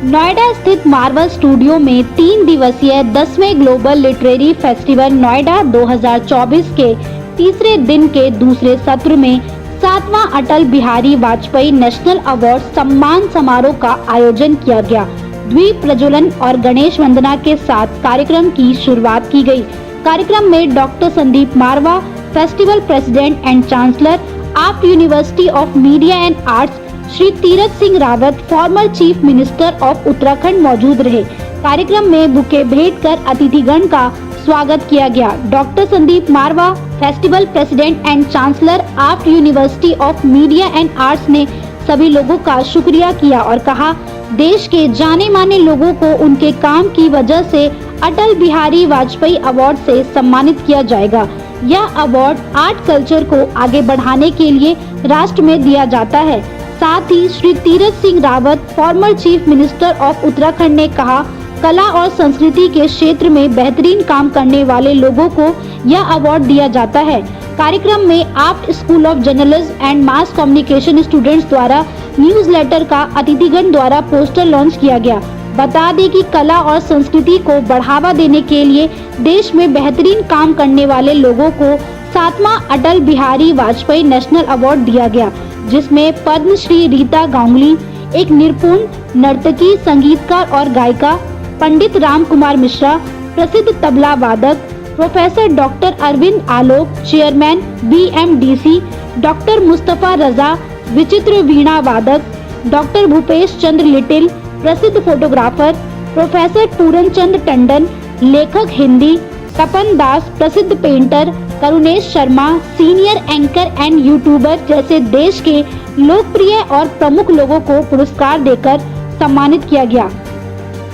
नोएडा स्थित Marvel studio में 3 दिवसीय 10वें ग्लोबल लिटरेरी फेस्टिवल नोएडा 2024 के तीसरे दिन के दूसरे सत्र में 7वां अटल बिहारी वाजपेयी नेशनल अवार्ड सम्मान समारोह का आयोजन किया गया। द्वीप प्रज्वलन और गणेश वंदना के साथ कार्यक्रम की शुरुआत की गई। कार्यक्रम में doctor Sandeep Marwah, festival president and chancellor, AAFT university of media and arts Shri Tirath Singh Rawat, former chief minister of Uttarakhand मौजूद रहे। कार्यक्रम में बुके भेंट कर अतिथिगण का स्वागत किया गया। Doctor Sandeep Marwah, festival president and chancellor, AAFT university of media and arts ने सभी लोगों का शुक्रिया किया और कहा, देश के जाने माने लोगों को उनके काम की वजह से अटल बिहारी वाजपेयी अवार्ड से सम्मानित किया जाएगा। यह अवार्ड आर्ट कल्चर को आगे बढ़ाने के लिए राष्ट्र में दिया जाता है। साथ ही Shri Tirath Singh Rawat, former chief minister of Uttarakhand ने कहा, कला और संस्कृति के क्षेत्र में बेहतरीन काम करने वाले लोगों को यह अवार्ड दिया जाता है। कार्यक्रम में AAFT school of journalism and mass communication students द्वारा न्यूज़लेटर का अतिथिगण द्वारा पोस्टर लॉन्च किया गया। बता दें कि कला और संस्कृति को बढ़ावा देने के लिए देश में बेहतरीन काम करने वाले लोगों को 7वां अटल बिहारी वाजपेयी नेशनल अवार्ड दिया गया, जिसमें पद्मश्री रीता गांगुली, एक निपुण नर्तकी, संगीतकार और गायिका, पंडित राम कुमार मिश्रा, प्रसिद्ध तबला वादक, प्रोफेसर डॉक्टर अरविंद आलोक, चेयरमैन BMDC, डॉक्टर मुस्तफा रजा, विचित्र वीणा वादक, डॉक्टर भूपेश चंद्र लिटिल, प्रसिद्ध फोटोग्राफर, प्रोफेसर पूरन चंद टंडन, लेखक हिंदी, तपन दास, प्रसिद्ध painter, Karunesh Sharma, senior anchor and YouTuber जैसे देश के लोकप्रिय और प्रमुख लोगों को पुरस्कार देकर सम्मानित किया गया।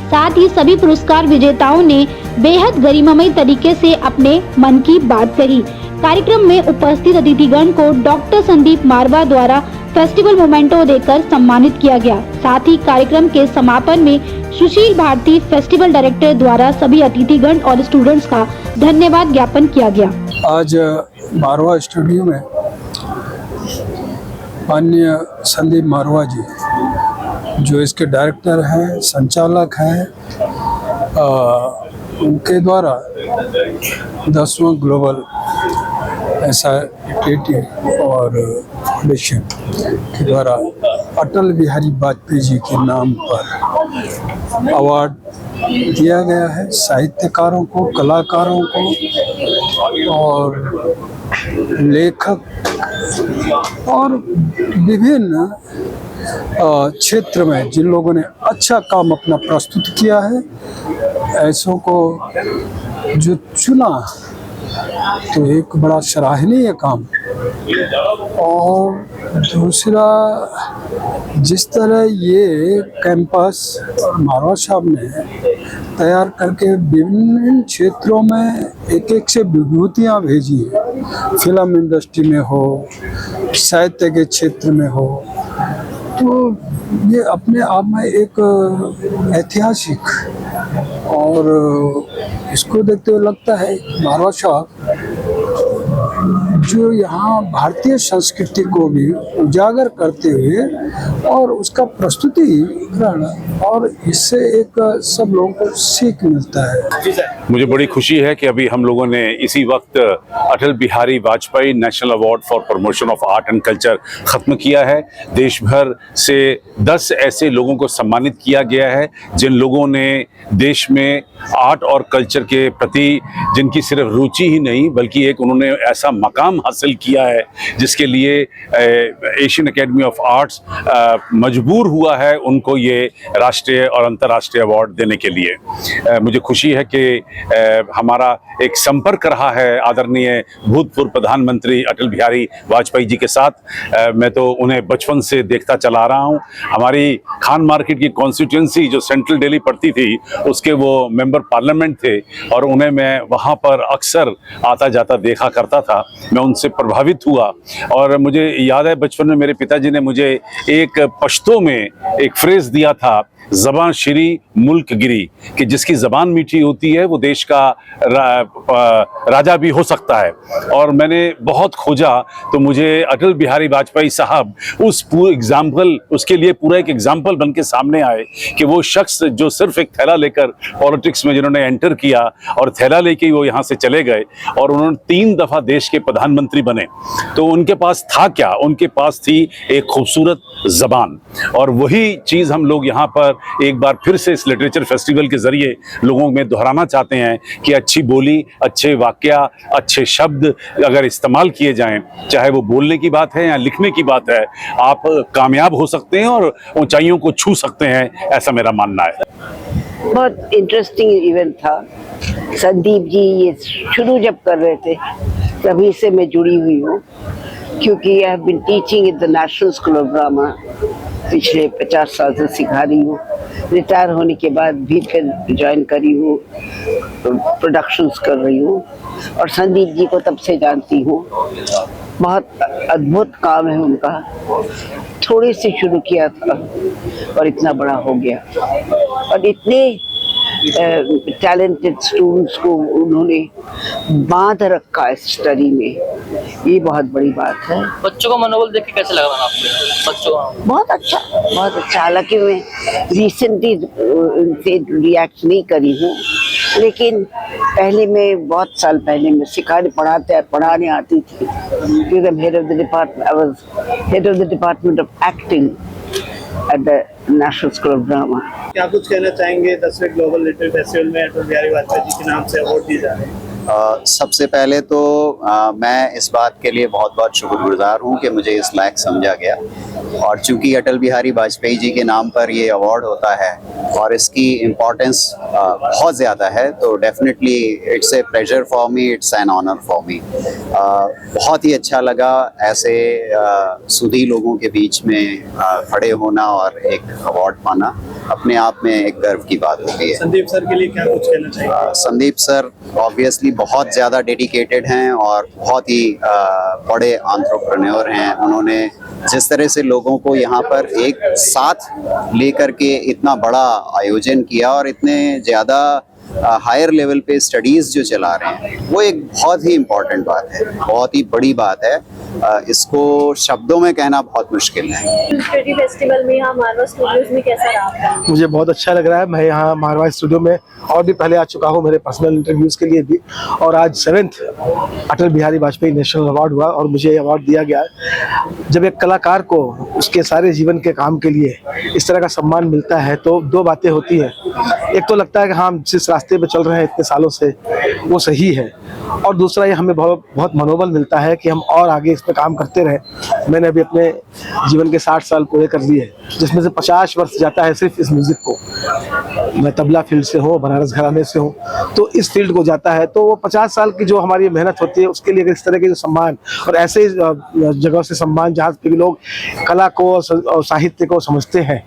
साथ ही सभी पुरस्कार विजेताओं ने बेहद गरिमामय तरीके से अपने मन की बात कही। कार्यक्रम में उपस्थित अतिथिगण को डॉक्टर संदीप मारवा द्वारा फेस्टिवल मोमेंटो देकर सम्मानित किया गया। साथ ही कार्यक्रम के समापन में सुशील भारती, फेस्टिवल डायरेक्टर द्वारा सभी अतिथिगण और स्टूडेंट्स का धन्यवाद ज्ञापन किया गया। आज मारवा स्टूडियो में माननीय संदीप मारवा जी, जो इसके डायरेक्टर हैं, संचालक हैं, उनके द्वारा 10वां ग्लोबल SITT और फाउंडेशन के द्वारा अटल बिहारी वाजपेयी जी के नाम पर अवार्ड दिया गया है। साहित्यकारों को, कलाकारों को और लेखक और विभिन्न क्षेत्र में जिन लोगों ने अच्छा काम अपना प्रस्तुत किया है, ऐसों को जो चुना, तो एक बड़ा सराहनीय काम। और दूसरा, जिस तरह ये कैंपस मारवा साहब ने तैयार करके विभिन्न क्षेत्रों में एक एक से विभूतियाँ भेजी है, फिल्म इंडस्ट्री में हो, साहित्य के क्षेत्र में हो, तो ये अपने आप में एक ऐतिहासिक, और इसको देखते हुए लगता है मारवा साहब जो यहाँ भारतीय संस्कृति को भी उजागर करते हुए और उसका प्रस्तुतिकरण, और इससे एक सब लोगों को सीख मिलता है। मुझे बड़ी खुशी है कि अभी हम लोगों ने इसी वक्त Atal Bihari Vajpayee national award for promotion of art and culture खत्म किया है। देश भर से 10 ऐसे लोगों को सम्मानित किया गया है जिन लोगों ने देश में आर्ट और कल्चर के प्रति जिनकी सिर्फ रुचि ही नहीं बल्कि एक उन्होंने ऐसा मकाम हासिल किया है जिसके लिए एशियन एकेडमी ऑफ आर्ट्स मजबूर हुआ है उनको ये राष्ट्रीय और अंतर्राष्ट्रीय अवार्ड देने के लिए। मुझे खुशी है कि हमारा एक संपर्क रहा है आदरणीय भूतपूर्व प्रधानमंत्री अटल बिहारी वाजपेयी जी के साथ। मैं तो उन्हें बचपन से देखता चला रहा हूँ। हमारी खान मार्केट की कॉन्स्टिट्यूंसी जो सेंट्रल दिल्ली पड़ती थी उसके वो मेंबर पार्लियामेंट थे और उन्हें मैं वहाँ पर अक्सर आता जाता देखा करता था। मैं उनसे प्रभावित हुआ और मुझे याद है बचपन में मेरे पिताजी ने मुझे एक पश्तो में एक फ्रेज दिया था ज़बान शिरी मुल्क गिरी, कि जिसकी ज़बान मीठी होती है वो देश का राजा भी हो सकता है। और मैंने बहुत खोजा तो मुझे अटल बिहारी वाजपेयी साहब उस पूरे एग्जाम्पल, उसके लिए पूरा एक एग्जाम्पल बन के सामने आए कि वो शख्स जो सिर्फ एक थैला लेकर पॉलिटिक्स में जिन्होंने एंटर किया और थैला लेके वो यहाँ से चले गए और उन्होंने 3 दफ़ा देश के प्रधानमंत्री बने, तो उनके पास था क्या? उनके पास थी एक खूबसूरत ज़बान। और वही चीज़ हम लोग यहाँ पर एक बार फिर से इस लिटरेचर फेस्टिवल के ज़रिए लोगों में दोहराना चाहते हैं कि अच्छी बोली, अच्छे वाक्या, अच्छे शब्द अगर इस्तेमाल किए जाएं, चाहे वो बोलने की बात है या लिखने की बात है, आप कामयाब हो सकते हैं और ऊंचाइयों को छू सकते हैं, ऐसा मेरा मानना है। बहुत इंटरेस्टिंग इवेंट था। संदीप जी ये शुरू जब कर रहे थे तभी से मैं जुड़ी हुई हूँ, क्योंकि I have been teaching in the National School of Drama, पिछले 50 साल से सिखा रही हूँ। रिटायर होने के बाद भी फिर ज्वाइन करी हूँ, प्रोडक्शंस कर रही हूँ और संदीप जी को तब से जानती हूँ। बहुत अद्भुत काम है उनका, थोड़ी सी शुरू किया था और इतना बड़ा हो गया और इतने टैलेंटेड स्टूडेंट्स को उन्होंने बांध रखा है स्टडी में, ये बहुत बड़ी बात है। बच्चों का मनोबल देख के कैसे लगा मैम आपको? बच्चों का बहुत अच्छा। हालांकि मैं रिसेंटली उनसे रिएक्ट नहीं करी हूँ, लेकिन पहले मैं बहुत साल पहले मैं पढ़ाने आती थी, क्योंकि head of the department, I was head of the department of acting at the National School of drama. क्या कुछ कहना चाहेंगे 10वें ग्लोबल लिटरेरी फेस्टिवल में अटल बिहारी वाजपेयी जी के नाम से अवार्ड दिए जा रहे हैं? सबसे पहले तो मैं इस बात के लिए बहुत बहुत शुक्रगुजार हूँ कि मुझे इस लायक समझा गया, और चूंकि अटल बिहारी वाजपेयी जी के नाम पर ये अवार्ड होता है और इसकी इम्पोर्टेंस बहुत ज़्यादा है, तो definitely it's a pleasure for me, it's an honour for me. बहुत ही अच्छा लगा ऐसे सुधी लोगों के बीच में खड़े होना और एक अवार्ड पाना अपने आप में एक गर्व की बात होती है। संदीप सर के लिए क्या कुछ कहना चाहिए? संदीप सर ऑब्वियसली बहुत ज़्यादा डेडिकेटेड हैं और बहुत ही बड़े एंटरप्रेन्योर हैं। उन्होंने जिस तरह से लोगों को यहाँ पर एक साथ लेकर के इतना बड़ा आयोजन किया और इतने ज़्यादा हायर लेवल पे स्टडीज़ जो चला रहे हैं, वो एक बहुत ही इम्पोर्टेंट बात है, बहुत ही बड़ी बात है। इसको शब्दों में कहना बहुत मुश्किल है। लिटरेरी फेस्टिवल में यहाँ मारवा स्टूडियोज में कैसा रहा? मुझे बहुत अच्छा लग रहा है। मैं यहाँ मारवा स्टूडियो में और भी पहले आ चुका हूँ मेरे पर्सनल इंटरव्यूज़ के लिए भी, और आज 7th अटल बिहारी वाजपेयी नेशनल अवार्ड हुआ और मुझे ये अवार्ड दिया गया। जब एक कलाकार को उसके सारे जीवन के काम के लिए इस तरह का सम्मान मिलता है तो 2 बातें होती हैं। एक तो लगता है कि हाँ, जिस रास्ते पे चल रहे हैं इतने सालों से वो सही है, और दूसरा ये हमें बहुत मनोबल मिलता है कि हम और आगे इस पे काम करते रहें। मैंने अभी अपने जीवन के 60 साल पूरे कर लिए, जिसमें से 50 वर्ष जाता है सिर्फ इस म्यूज़िक को। मैं तबला फील्ड से हूँ, बनारस घराने से हूँ, तो इस फील्ड को जाता है, तो वो 50 साल की जो हमारी मेहनत होती है उसके लिए अगर इस तरह के जो सम्मान और ऐसे जगह से सम्मान जहाँ पे भी लोग कला को और साहित्य को समझते हैं,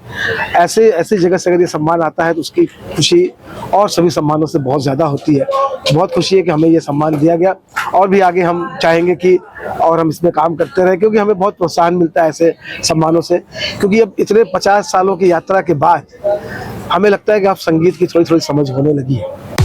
ऐसे जगह से अगर ये सम्मान आता है तो उसकी खुशी और सभी सम्मानों से बहुत ज़्यादा होती है। बहुत खुशी है कि हमें ये सम्मान दिया गया, और भी आगे हम चाहेंगे कि और हम इसमें काम करते रहें, क्योंकि हमें बहुत प्रोत्साहन मिलता है ऐसे सम्मानों से। क्योंकि अब इतने 50 सालों की यात्रा के बाद हमें लगता है कि अब संगीत की थोड़ी समझ होने लगी है।